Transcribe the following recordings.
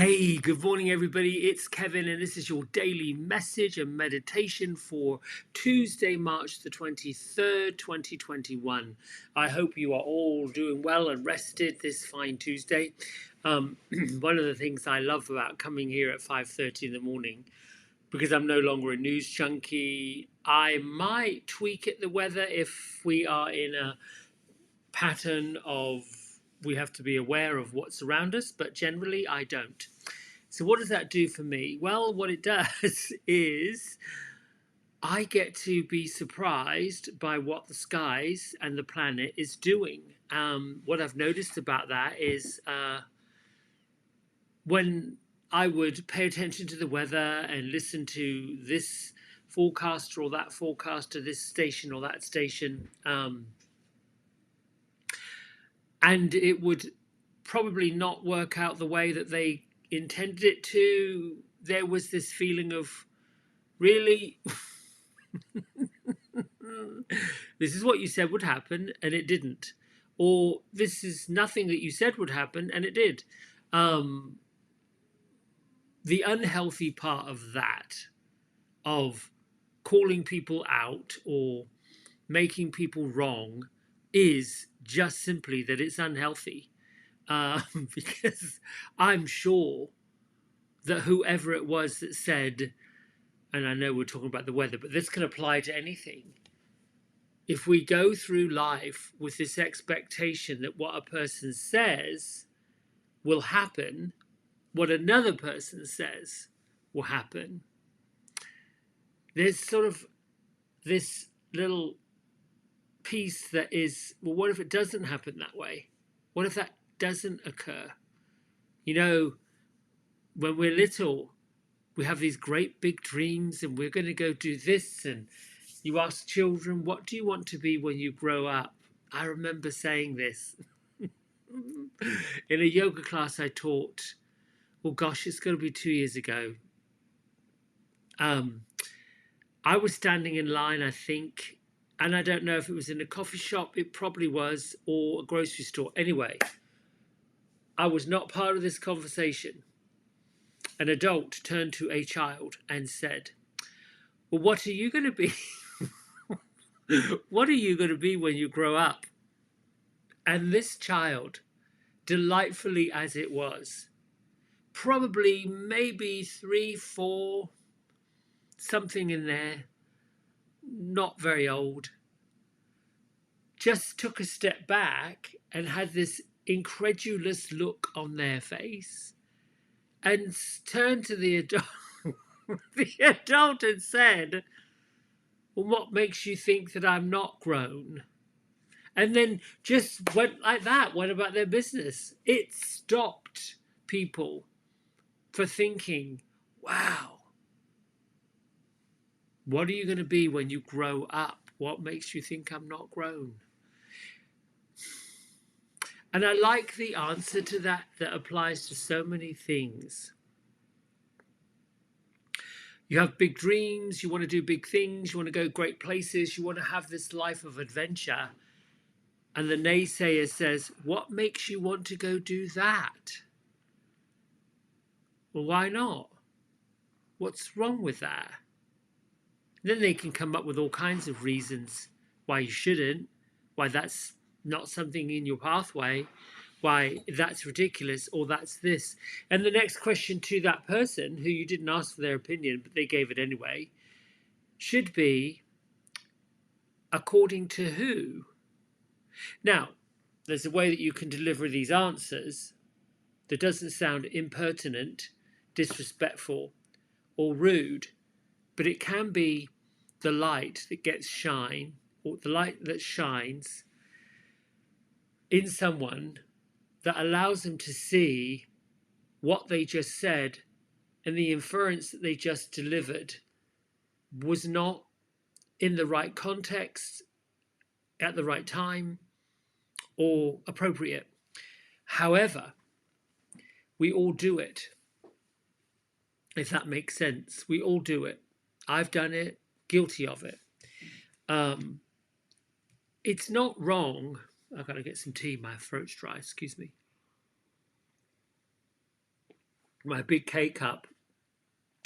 Hey, good morning, everybody. It's Kevin, and this is your daily message and meditation for Tuesday, March the 23rd, 2021. I hope you are all doing well and rested this fine Tuesday. One of the things I love about coming here at 5:30 in the morning, because I'm no longer a news junkie, I might tweak at the weather if we are in a pattern of we have to be aware of what's around us, but generally I don't. So what does that do for me? Well, what it does is I get to be surprised by what the skies and the planet is doing. What I've noticed about that is when I would pay attention to the weather and listen to this forecaster or that forecaster, this station or that station, and it would probably not work out the way that they intended it to. There was this feeling of, really? This is what you said would happen and it didn't. Or this is nothing that you said would happen and it did. The unhealthy part of that, of calling people out or making people wrong, is just simply that it's unhealthy. Because I'm sure that whoever it was that said, and I know we're talking about the weather, but this can apply to anything. If we go through life with this expectation that what a person says will happen, what another person says will happen, there's sort of this little piece that is, well, what if it doesn't happen that way? What if that doesn't occur? You know, when we're little, we have these great big dreams and we're going to go do this. And you ask children, what do you want to be when you grow up? I remember saying this in a yoga class I taught. Oh gosh, it's going to be 2 years ago. I was standing in line, I think, and I don't know if it was in a coffee shop, it probably was, or a grocery store. Anyway, I was not part of this conversation. An adult turned to a child and said, well, what are you going to be? What are you going to be when you grow up? And this child, delightfully as it was, probably maybe 3, 4, something in there, not very old, just took a step back and had this incredulous look on their face and turned to the adult, the adult and said, well, what makes you think that I'm not grown? And then just went like that, went about their business. It stopped people for thinking, wow, what are you going to be when you grow up? What makes you think I'm not grown? And I like the answer to that applies to so many things. You have big dreams, you want to do big things, you want to go great places, you want to have this life of adventure. And the naysayer says, what makes you want to go do that? Well, why not? What's wrong with that? Then they can come up with all kinds of reasons why you shouldn't, why that's not something in your pathway, why that's ridiculous, or that's this. And the next question to that person, who you didn't ask for their opinion, but they gave it anyway, should be, according to who? Now, there's a way that you can deliver these answers that doesn't sound impertinent, disrespectful, or rude, but it can be the light that gets shine, or the light that shines in someone that allows them to see what they just said and the inference that they just delivered was not in the right context, at the right time, or appropriate. However, we all do it. If that makes sense, we all do it. I've done it, guilty of it. It's not wrong. I've got to get some tea, my throat's dry, excuse me. My big K cup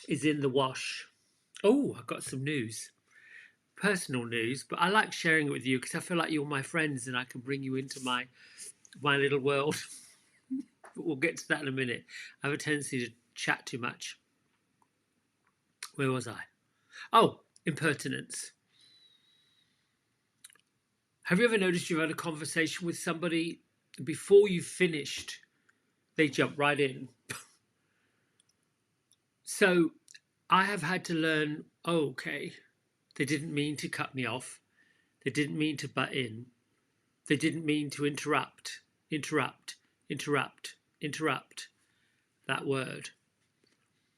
is in the wash. Oh, I've got some news. Personal news, but I like sharing it with you because I feel like you're my friends and I can bring you into my little world. But we'll get to that in a minute. I have a tendency to chat too much. Where was I? Oh, impertinence. Have you ever noticed you've had a conversation with somebody before you finished, they jump right in? So I have had to learn, oh, okay, they didn't mean to cut me off. They didn't mean to butt in. They didn't mean to interrupt, interrupt, interrupt, interrupt that word.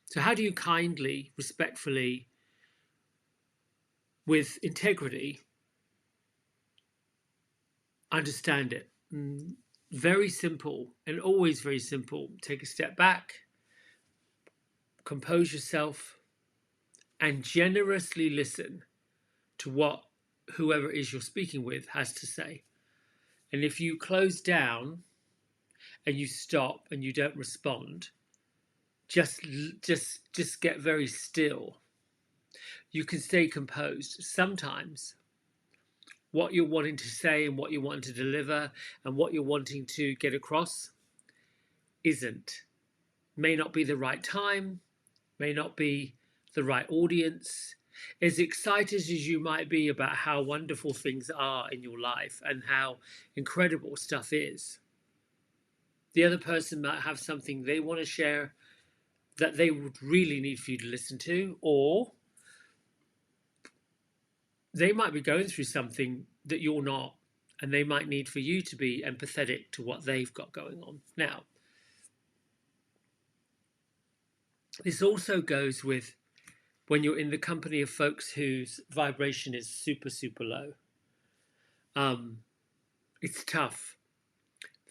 So how do you kindly, respectfully, with integrity, understand it? Very simple and always very simple. Take a step back, compose yourself, and generously listen to what whoever it is you're speaking with has to say. And if you close down and you stop and you don't respond, just get very still. You can stay composed. Sometimes what you're wanting to say and what you're wanting to deliver and what you're wanting to get across may not be the right time, may not be the right audience. As excited as you might be about how wonderful things are in your life and how incredible stuff is, the other person might have something they want to share that they would really need for you to listen to, or they might be going through something that you're not, and they might need for you to be empathetic to what they've got going on. Now, this also goes with when you're in the company of folks whose vibration is super, super low. It's tough.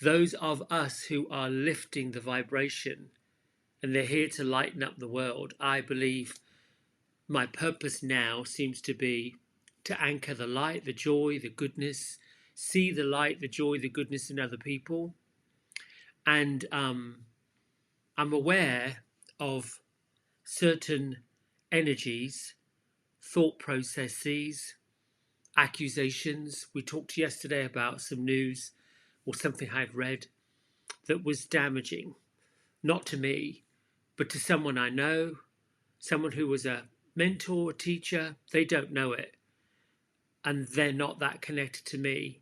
Those of us who are lifting the vibration and they're here to lighten up the world, I believe my purpose now seems to be to anchor the light, the joy, the goodness, see the light, the joy, the goodness in other people. And I'm aware of certain energies, thought processes, accusations. We talked yesterday about some news or something I'd read that was damaging, not to me, but to someone I know, someone who was a mentor, a teacher. They don't know it, and they're not that connected to me.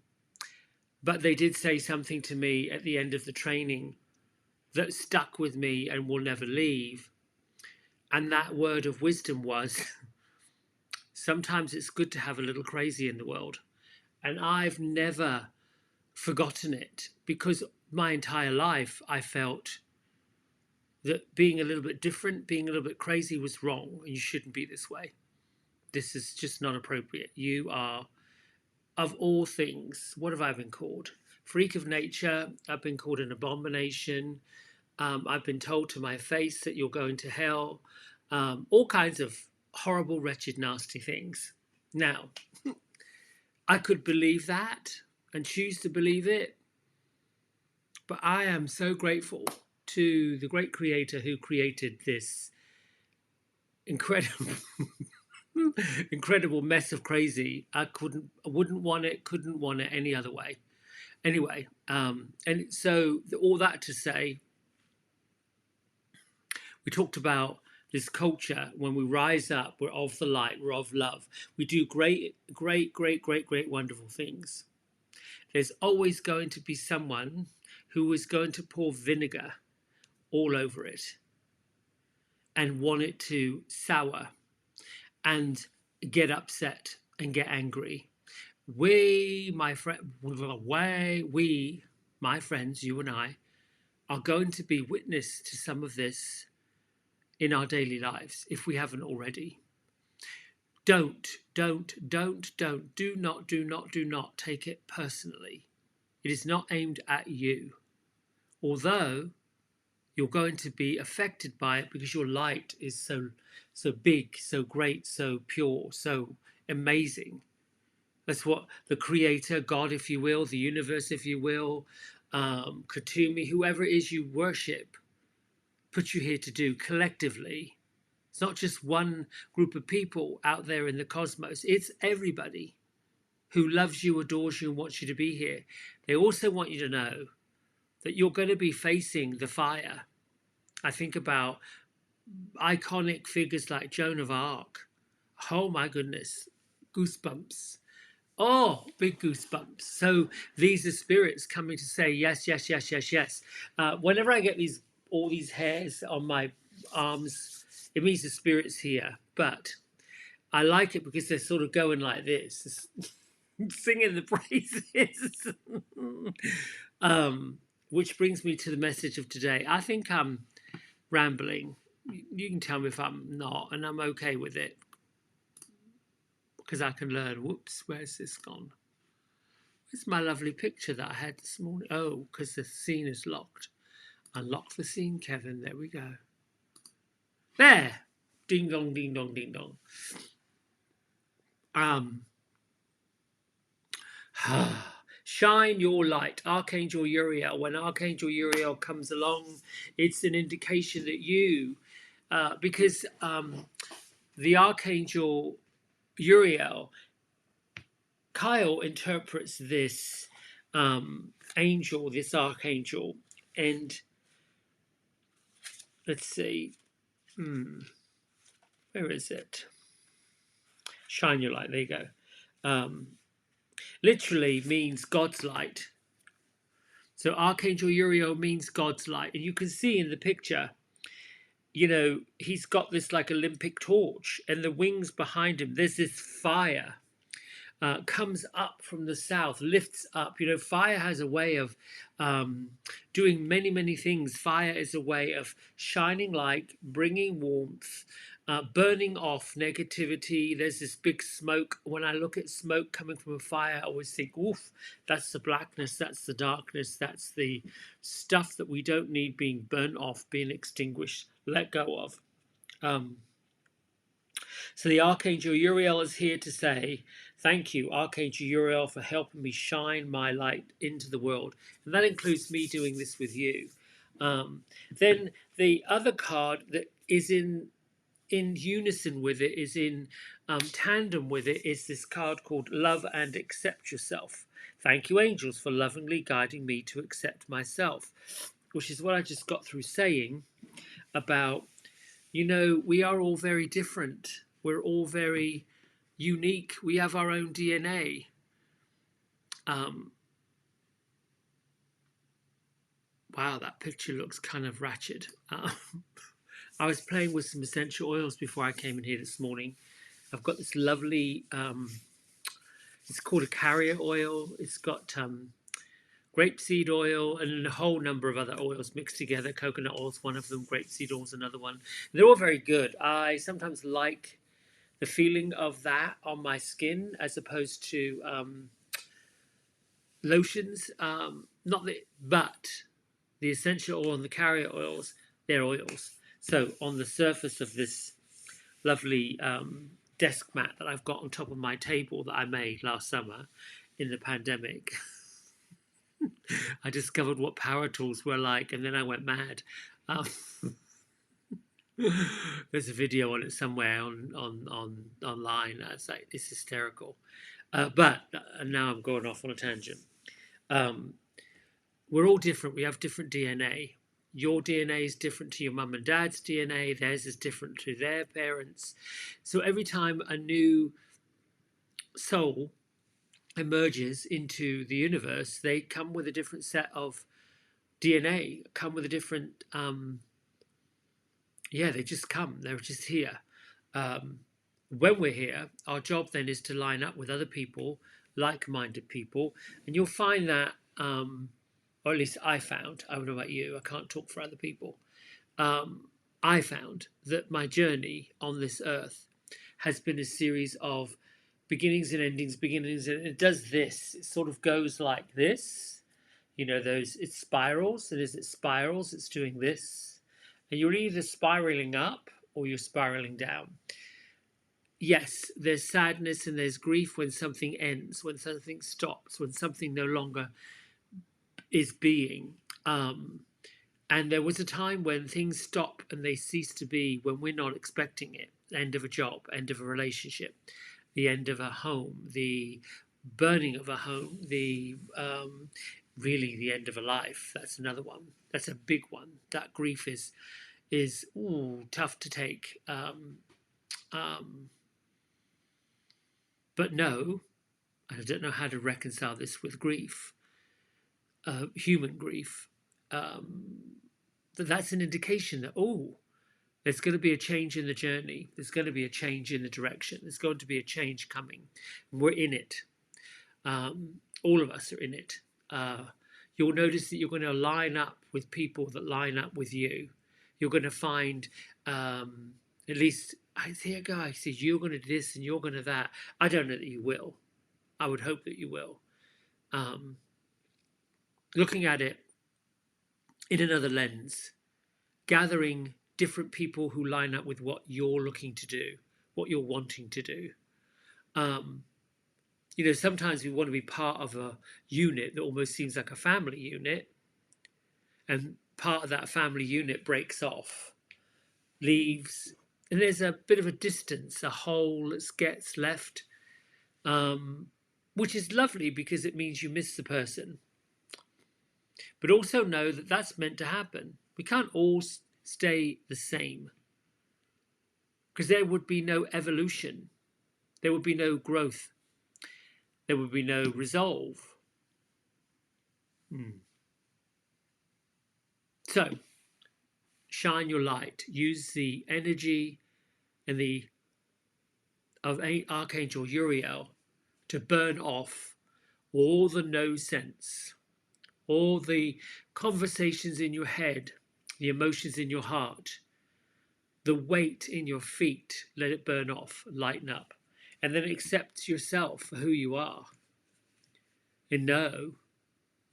But they did say something to me at the end of the training that stuck with me and will never leave. And that word of wisdom was, sometimes it's good to have a little crazy in the world. And I've never forgotten it, because my entire life I felt that being a little bit different, being a little bit crazy was wrong, and you shouldn't be this way. This is just not appropriate. You are, of all things, what have I been called? Freak of nature. I've been called an abomination. I've been told to my face that you're going to hell. All kinds of horrible, wretched, nasty things. Now, I could believe that and choose to believe it, but I am so grateful to the great creator who created this incredible incredible mess of crazy. I wouldn't want it, couldn't want it any other way. Anyway, and so all that to say, we talked about this culture. When we rise up, we're of the light, we're of love. We do great, great, great, great, great, wonderful things. There's always going to be someone who is going to pour vinegar all over it and want it to sour and get upset and get angry. We, my friends, you and I, are going to be witness to some of this in our daily lives if we haven't already. Do not take it personally. It is not aimed at you. Although you're going to be affected by it because your light is so big, so great, so pure, so amazing. That's what the creator, God, if you will, the universe, if you will, Katumi, whoever it is you worship, put you here to do collectively. It's not just one group of people out there in the cosmos. It's everybody who loves you, adores you, and wants you to be here. They also want you to know that you're going to be facing the fire. I think about iconic figures like Joan of Arc. Oh my goodness, goosebumps. Oh, big goosebumps. So these are spirits coming to say yes, yes, yes, yes, yes. Whenever I get all these hairs on my arms, it means the spirit's here. But I like it because they're sort of going like this, singing the praises. Which brings me to the message of today. I think I'm rambling. You can tell me if I'm not, and I'm okay with it because I can learn. Whoops, where's this gone? Where's my lovely picture that I had this morning? Oh, because the scene is locked. Unlock the scene, Kevin. There we go. There. Ding dong, ding dong, ding dong. Shine your light, Archangel Uriel. When Archangel Uriel comes along, it's an indication that you, because the Archangel Uriel, Kyle interprets this angel, this archangel, and let's see, where is it? Shine your light, there you go. Literally means God's light. So Archangel Uriel means God's light. And you can see in the picture, you know, he's got this like Olympic torch, and the wings behind him, there's this fire. Comes up from the south, lifts up. You know, fire has a way of doing many, many things. Fire is a way of shining light, bringing warmth, burning off negativity. There's this big smoke. When I look at smoke coming from a fire, I always think, oof, that's the blackness, that's the darkness, that's the stuff that we don't need being burnt off, being extinguished, let go of. So the Archangel Uriel is here to say, thank you, Archangel Uriel, for helping me shine my light into the world. And that includes me doing this with you. Then the other card that is in unison with it, is in tandem with it, is this card called Love and Accept Yourself. Thank you, angels, for lovingly guiding me to accept myself, which is what I just got through saying about, you know, we are all very different. We're all very unique. We have our own DNA. Wow, that picture looks kind of ratchet. I was playing with some essential oils before I came in here this morning. I've got this lovely, it's called a carrier oil. It's got grapeseed oil and a whole number of other oils mixed together. Coconut oil is one of them, grapeseed oil is another one. They're all very good. I sometimes like the feeling of that on my skin as opposed to lotions. Not that, but the essential oil and the carrier oils, they're oils. So on the surface of this lovely desk mat that I've got on top of my table that I made last summer in the pandemic, I discovered what power tools were like, and then I went mad. There's a video on it somewhere on online. It's like, it's hysterical. But now I'm going off on a tangent. We're all different. We have different DNA. Your DNA is different to your mum and dad's DNA. Theirs is different to their parents. So every time a new soul emerges into the universe, they come with a different set of DNA, come with a different, they just come. They're just here. When we're here, our job then is to line up with other people, like-minded people, and you'll find that, or at least I found, I don't know about you, I can't talk for other people, I found that my journey on this earth has been a series of beginnings and endings, and it does this. It sort of goes like this. You know, it's spirals, and as it spirals, it's doing this. And you're either spiraling up or you're spiraling down. Yes, there's sadness and there's grief when something ends, when something stops, when something no longer is being. And there was a time when things stop and they cease to be when we're not expecting it. End of a job, end of a relationship, the end of a home, the burning of a home, the really the end of a life. That's another one. That's a big one. That grief is tough to take. Um, but no, I don't know how to reconcile this with grief, human grief. But that's an indication that there's going to be a change in the journey. There's going to be a change in the direction. There's going to be a change coming. We're in it. All of us are in it. You'll notice that you're going to line up with people that line up with you. You're going to find, at least, I see a guy who says, you're going to do this and you're going to that. I don't know that you will. I would hope that you will. Looking at it in another lens, gathering different people who line up with what you're looking to do, what you're wanting to do. Sometimes we want to be part of a unit that almost seems like a family unit, and part of that family unit breaks off, leaves, and there's a bit of a distance, a hole that gets left, which is lovely because it means you miss the person. But also know that that's meant to happen. We can't all stay the same, because there would be no evolution, there would be no growth, there would be no resolve. So, shine your light. Use the energy and of Archangel Uriel to burn off all the no sense, all the conversations in your head, the emotions in your heart, the weight in your feet. Let it burn off, lighten up, and then accept yourself for who you are. And know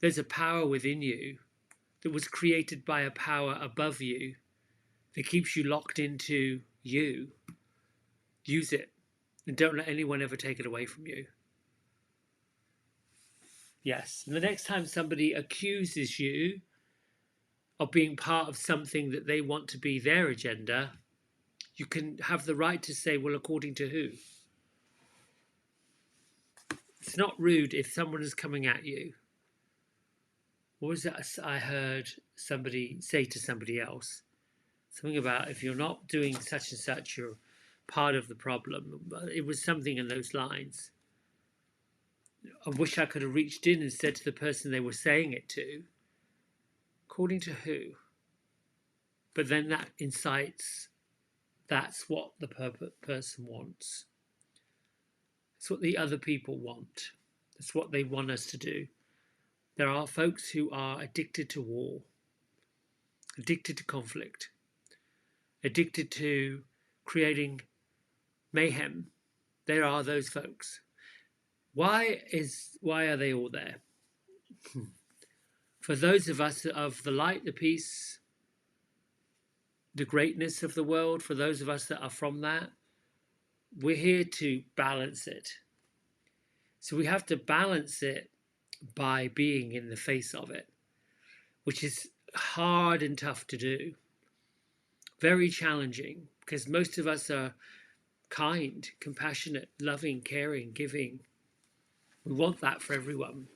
there's a power within you that was created by a power above you that keeps you locked into you. Use it, and don't let anyone ever take it away from you. Yes, and the next time somebody accuses you of being part of something that they want to be their agenda, you can have the right to say, well, according to who? It's not rude if someone is coming at you. What was that I heard somebody say to somebody else? Something about, if you're not doing such and such, you're part of the problem. It was something in those lines. I wish I could have reached in and said to the person they were saying it to, according to who? But then that incites, that's what the person wants. It's what the other people want. It's what they want us to do. There are folks who are addicted to war, addicted to conflict, addicted to creating mayhem. There are those folks. Why are they all there? For those of us of the light, the peace, the greatness of the world, for those of us that are from that, we're here to balance it. So we have to balance it by being in the face of it, which is hard and tough to do. Very challenging, because most of us are kind, compassionate, loving, caring, giving. We want that for everyone.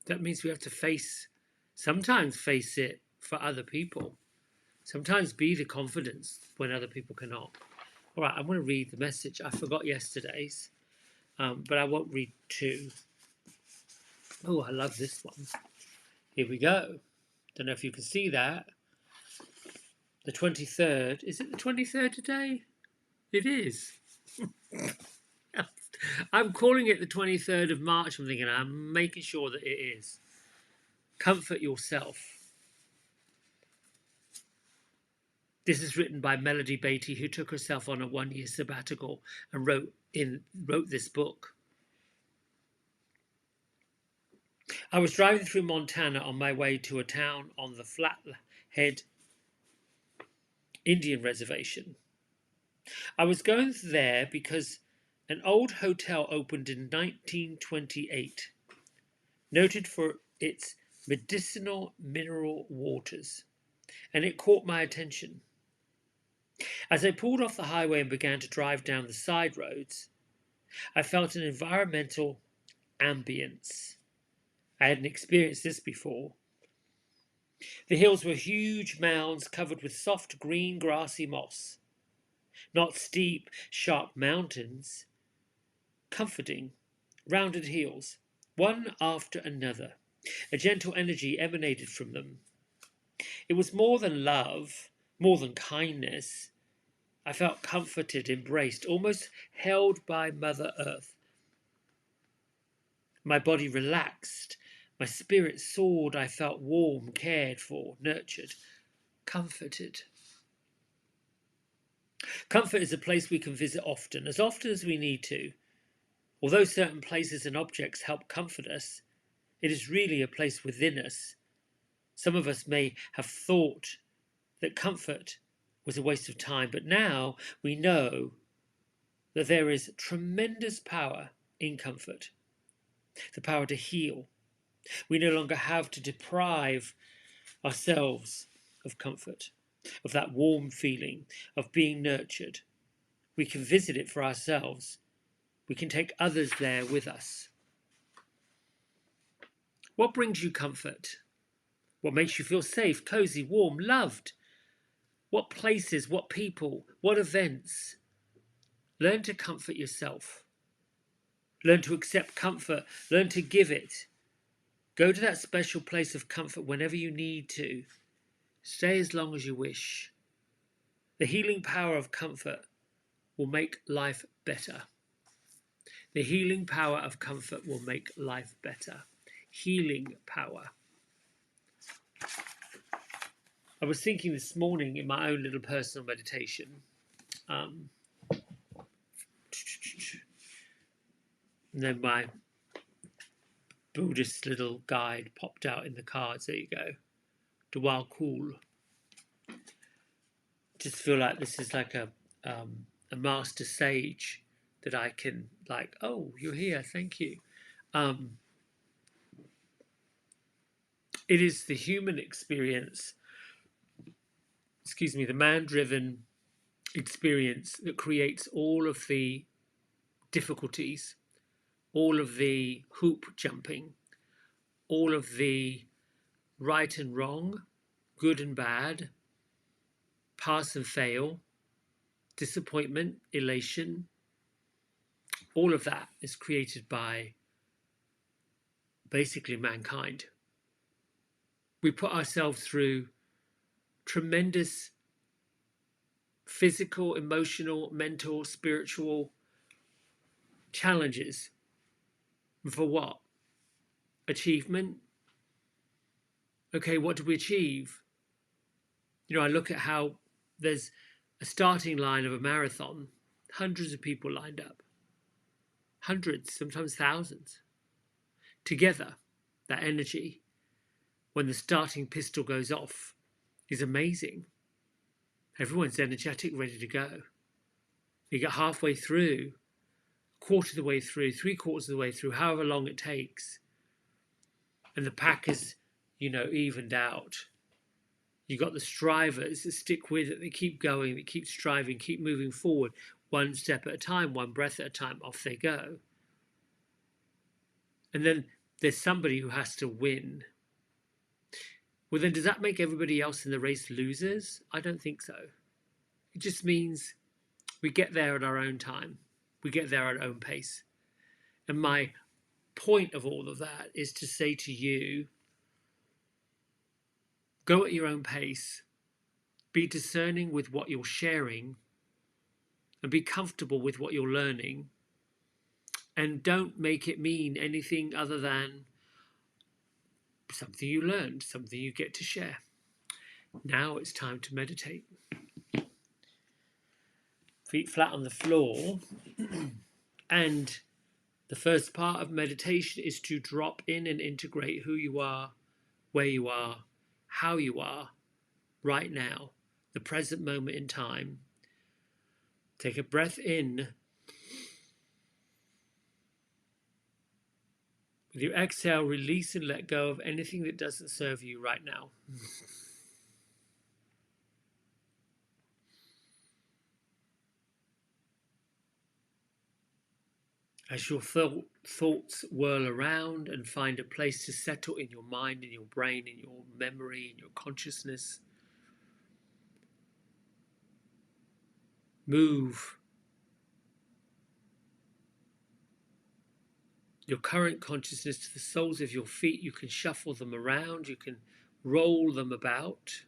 That means we have to sometimes face it for other people. Sometimes be the confidence when other people cannot. All right, I'm going to read the message. I forgot yesterday's, but I won't read two. Oh, I love this one. Here we go. Don't know if you can see that. The 23rd. Is it the 23rd today? It is. I'm calling it the 23rd of March. I'm making sure that it is. Comfort yourself. This is written by Melody Beatty, who took herself on a 1-year sabbatical and wrote this book. I was driving through Montana on my way to a town on the Flathead Indian Reservation. I was going there because an old hotel opened in 1928, noted for its medicinal mineral waters. and it caught my attention. As I pulled off the highway and began to drive down the side roads, I felt an environmental ambience. I hadn't experienced this before. The hills were huge mounds covered with soft green grassy moss, not steep, sharp mountains, comforting, rounded hills, one after another. A gentle energy emanated from them. It was more than love, more than kindness. I felt comforted, embraced, almost held by Mother Earth. My body relaxed, my spirit soared. I felt warm, cared for, nurtured, comforted. Comfort is a place we can visit often as we need to. Although certain places and objects help comfort us, it is really a place within us. Some of us may have thought that comfort was a waste of time, but now we know that there is tremendous power in comfort, the power to heal. We no longer have to deprive ourselves of comfort, of that warm feeling, of being nurtured. We can visit it for ourselves. We can take others there with us. What brings you comfort? What makes you feel safe, cozy, warm, loved? What places, what people, what events? Learn to comfort yourself. Learn to accept comfort. Learn to give it. Go to that special place of comfort whenever you need to. Stay as long as you wish. The healing power of comfort will make life better. The healing power of comfort will make life better. Healing power. I was thinking this morning in my own little personal meditation. And then my Buddhist little guide popped out in the cards. There you go. Dwal Cool. Just feel like this is like a master sage that I can like, oh, you're here, thank you. It is the human experience, the man-driven experience that creates all of the difficulties, all of the hoop jumping, all of the right and wrong, good and bad, pass and fail, disappointment, elation. All of that is created by basically mankind. We put ourselves through tremendous physical, emotional, mental, spiritual challenges. For what? Achievement. Okay, what do we achieve? I look at how there's a starting line of a marathon, hundreds of people lined up, hundreds, sometimes thousands, together. That energy, when the starting pistol goes off, is amazing. Everyone's energetic, ready to go. You get halfway through, quarter of the way through, three-quarters of the way through, however long it takes, and the pack is, evened out. You've got the strivers that stick with it, they keep going, they keep striving, keep moving forward, one step at a time, one breath at a time, off they go. And then there's somebody who has to win. Well, then does that make everybody else in the race losers? I don't think so. It just means we get there at our own time. We get there at our own pace. And my point of all of that is to say to you, go at your own pace, be discerning with what you're sharing, and be comfortable with what you're learning. And don't make it mean anything other than something you learned, something you get to share. Now it's time to meditate. Feet flat on the floor. And the first part of meditation is to drop in and integrate who you are, where you are, how you are, right now, the present moment in time. Take a breath in. With your exhale, release and let go of anything that doesn't serve you right now. As your thoughts whirl around and find a place to settle in your mind, in your brain, in your memory, in your consciousness, move your current consciousness to the soles of your feet. You can shuffle them around, you can roll them about.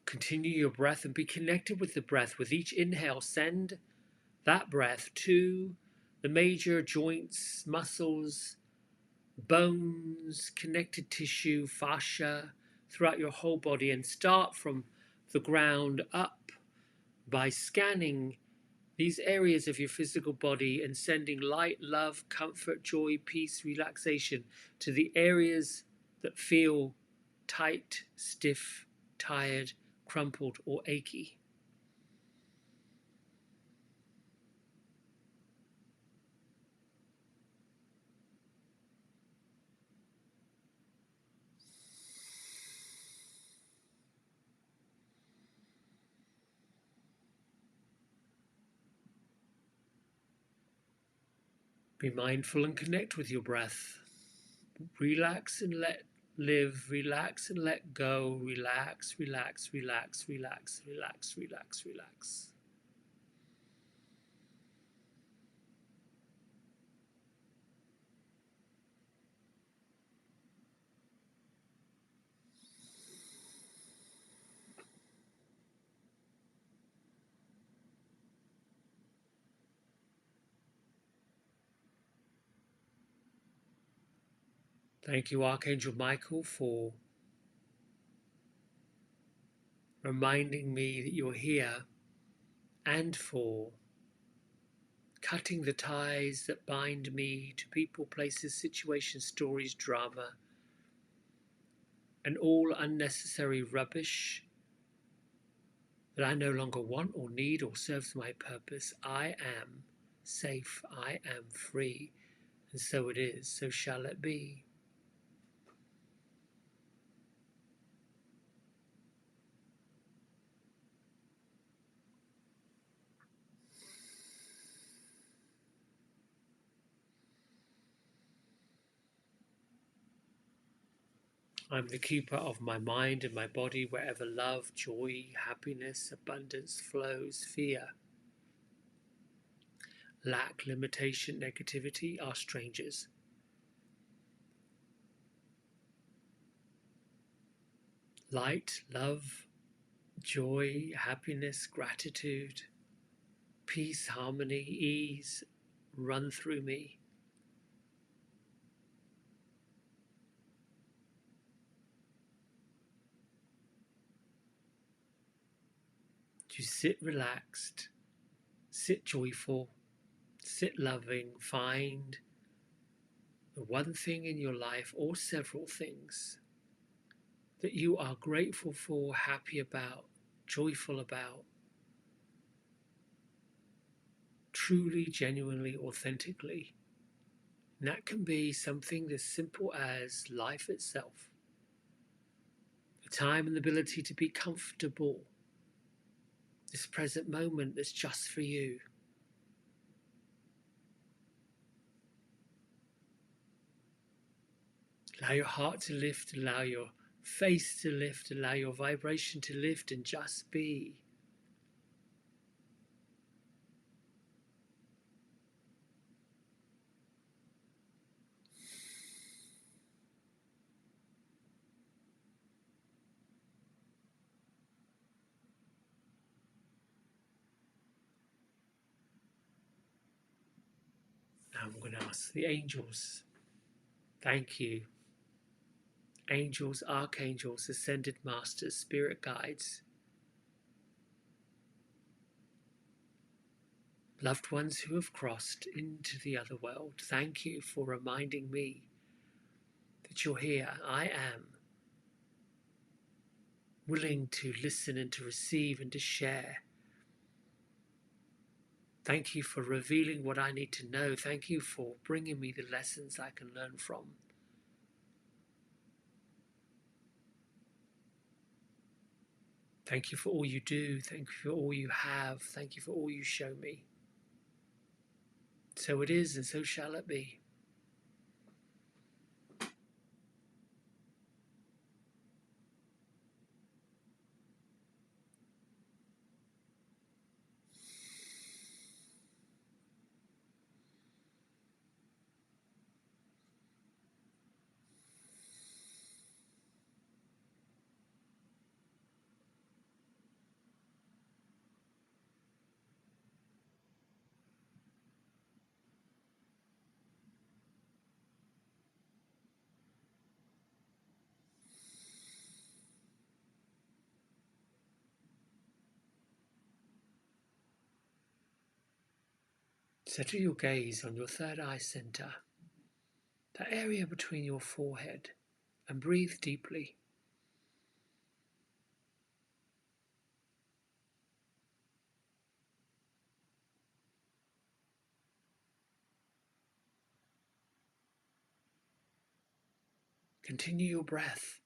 Continue your breath and be connected with the breath. With each inhale, send that breath to the major joints, muscles, bones, connected tissue, fascia throughout your whole body, and start from the ground up by scanning these areas of your physical body and sending light, love, comfort, joy, peace, relaxation to the areas that feel tight, stiff, tired, crumpled, or achy. Be mindful and connect with your breath. Relax and let live. Relax and let go. Relax, relax, relax, relax, relax, relax, relax. Thank you, Archangel Michael, for reminding me that you're here, and for cutting the ties that bind me to people, places, situations, stories, drama, and all unnecessary rubbish that I no longer want or need or serves my purpose. I am safe, I am free, and so it is, so shall it be. I'm the keeper of my mind and my body. Wherever love, joy, happiness, abundance flows, fear, lack, limitation, negativity are strangers. Light, love, joy, happiness, gratitude, peace, harmony, ease run through me. To sit relaxed, sit joyful, sit loving, find the one thing in your life or several things that you are grateful for, happy about, joyful about, truly, genuinely, authentically. And that can be something as simple as life itself. The time and the ability to be comfortable. This present moment that's just for you. Allow your heart to lift, allow your face to lift, allow your vibration to lift and just be. Now I'm going to ask the angels. Thank you. Angels, archangels, ascended masters, spirit guides, loved ones who have crossed into the other world. Thank you for reminding me that you're here. I am willing to listen and to receive and to share. Thank you for revealing what I need to know. Thank you for bringing me the lessons I can learn from. Thank you for all you do. Thank you for all you have. Thank you for all you show me. So it is, and so shall it be. Settle your gaze on your third eye center, that area between your forehead, and breathe deeply. Continue your breath.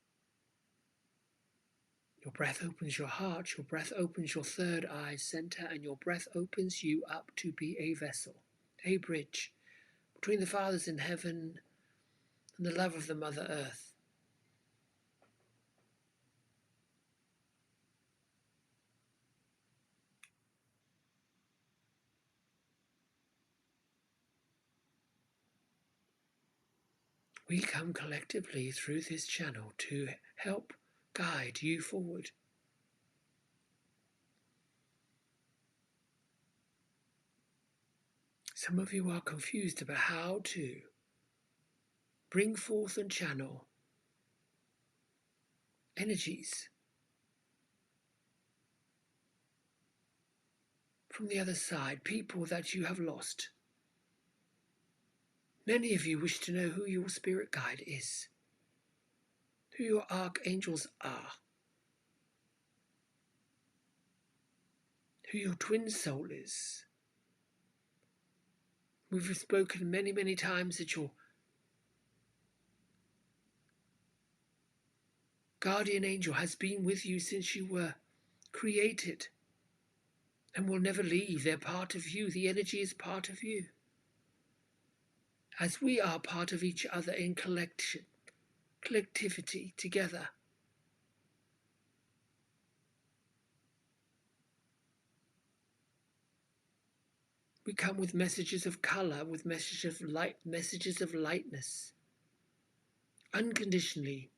Your breath opens your heart, your breath opens your third eye center, and your breath opens you up to be a vessel, a bridge between the Fathers in heaven and the love of the Mother Earth. We come collectively through this channel to help guide you forward. Some of you are confused about how to bring forth and channel energies from the other side, people that you have lost. Many of you wish to know who your spirit guide is, who your archangels are, who your twin soul is. We've spoken many, many times that your guardian angel has been with you since you were created and will never leave. They're part of you. The energy is part of you. As we are part of each other in collectivity together. We come with messages of color, with messages of light, messages of lightness. Unconditionally.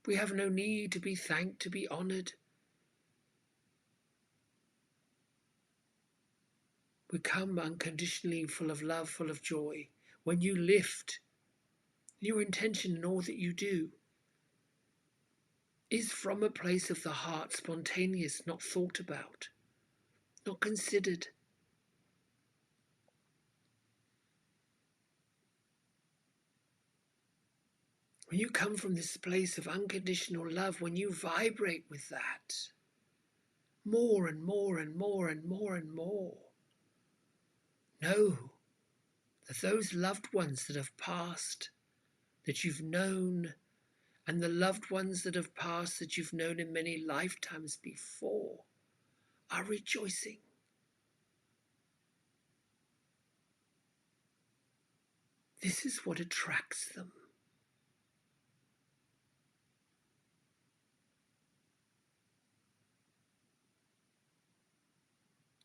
We have no need to be thanked, to be honored. We come unconditionally, full of love, full of joy. When you lift, your intention in all that you do is from a place of the heart, spontaneous, not thought about, not considered. When you come from this place of unconditional love, when you vibrate with that, more and more and more and more and more, know that those loved ones that have passed, that you've known, and the loved ones that have passed that you've known in many lifetimes before are rejoicing. This is what attracts them.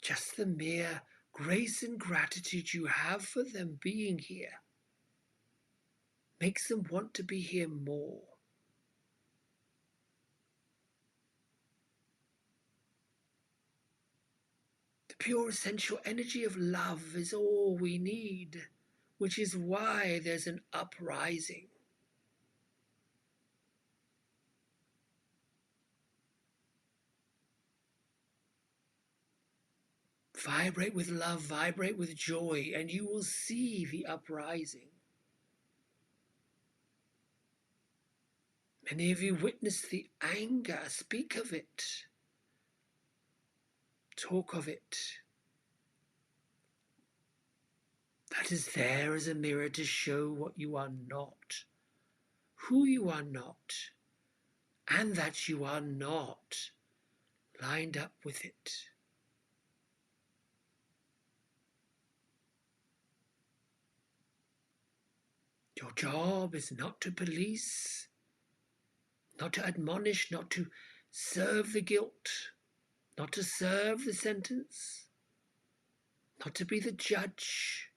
Just the mere grace and gratitude you have for them being here makes them want to be here more. The pure essential energy of love is all we need, which is why there's an uprising. Vibrate with love, vibrate with joy, and you will see the uprising. Many of you witness the anger, speak of it, talk of it. That is there as a mirror to show what you are not, who you are not, and that you are not lined up with it. Your job is not to police, not to admonish, not to serve the guilt, not to serve the sentence, not to be the judge.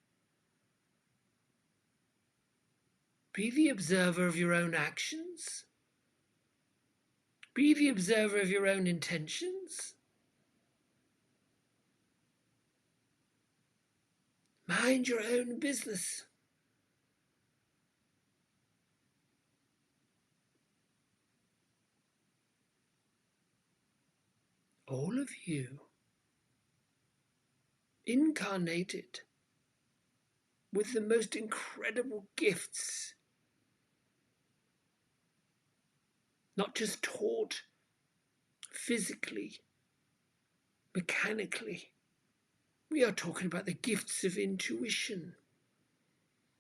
Be the observer of your own actions. Be the observer of your own intentions. Mind your own business. All of you incarnated with the most incredible gifts, not just taught physically, mechanically. We are talking about the gifts of intuition,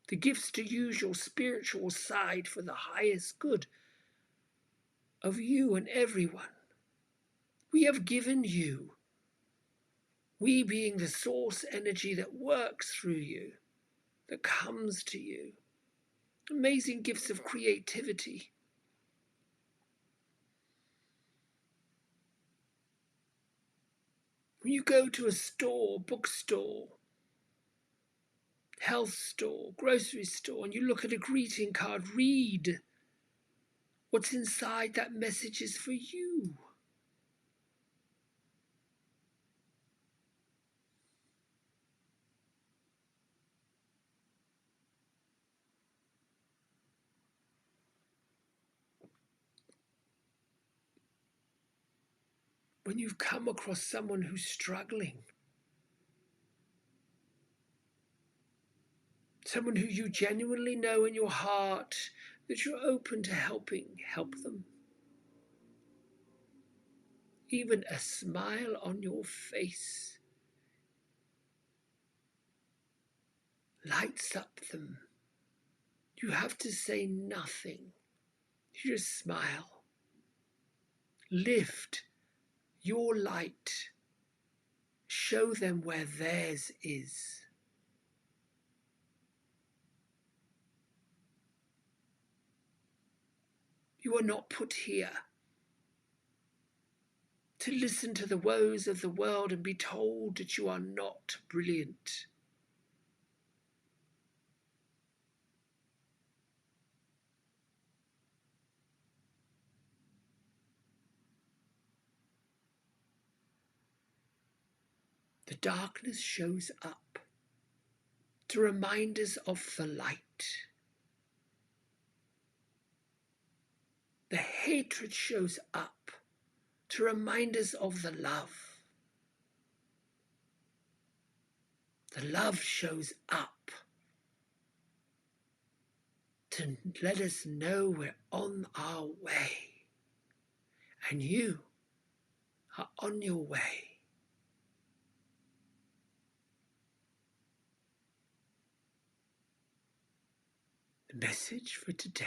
the gifts to use your spiritual side for the highest good of you and everyone. We have given you, we being the source energy that works through you, that comes to you, amazing gifts of creativity. When you go to a store, bookstore, health store, grocery store, and you look at a greeting card, read what's inside. That message is for you. When you've come across someone who's struggling, someone who you genuinely know in your heart that you're open to helping, help them. Even a smile on your face lights up them. You have to say nothing. You just smile. Lift your light. Show them where theirs is. You are not put here to listen to the woes of the world and be told that you are not brilliant. The darkness shows up to remind us of the light. The hatred shows up to remind us of the love. The love shows up to let us know we're on our way. And you are on your way. The message for today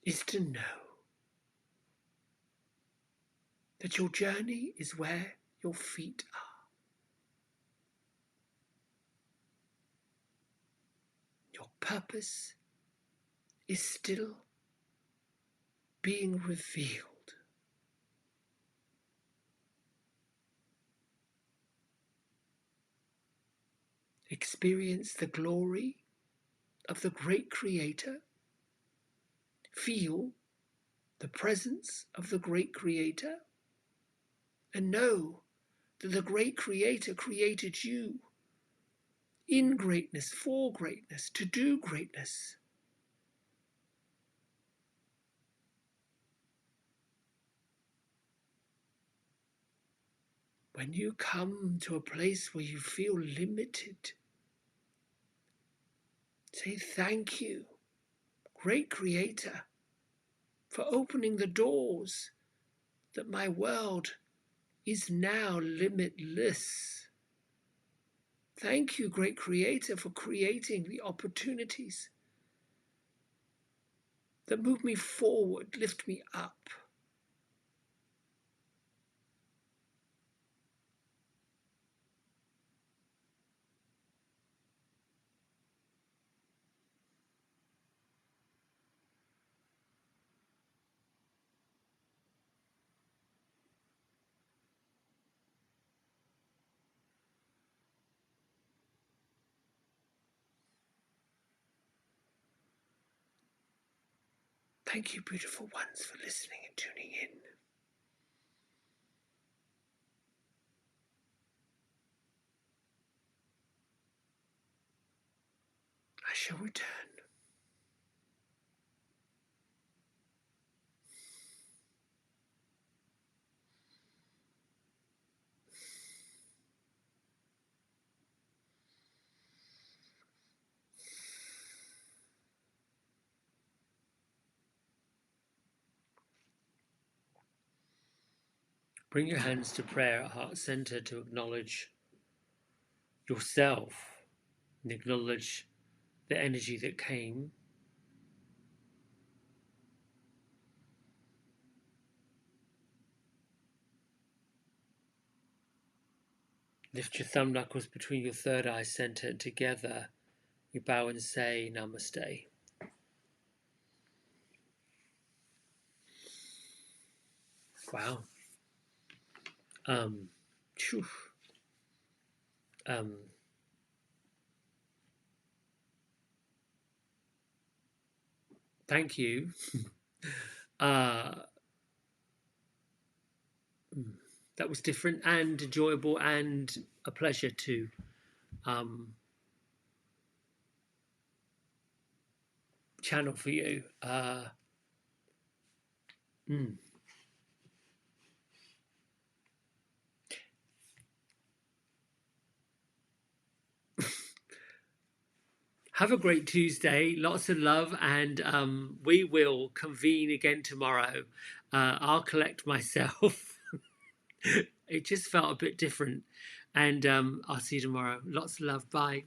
is to know that your journey is where your feet are. Your purpose is still being revealed. Experience the glory of the great Creator. Feel the presence of the great Creator. And know that the great Creator created you in greatness, for greatness, to do greatness. When you come to a place where you feel limited, say thank you, great Creator, for opening the doors that my world is now limitless. Thank you, great Creator, for creating the opportunities that move me forward, lift me up. Thank you, beautiful ones, for listening and tuning in. I shall return. Bring your hands to prayer at heart center to acknowledge yourself and acknowledge the energy that came. Lift your thumb knuckles between your third eye center together. You bow and say Namaste. Wow. Phew. Thank you. That was different and enjoyable and a pleasure to channel for you. Have a great Tuesday. Lots of love, and we will convene again tomorrow. I'll collect myself. It just felt a bit different, and I'll see you tomorrow. Lots of love. Bye.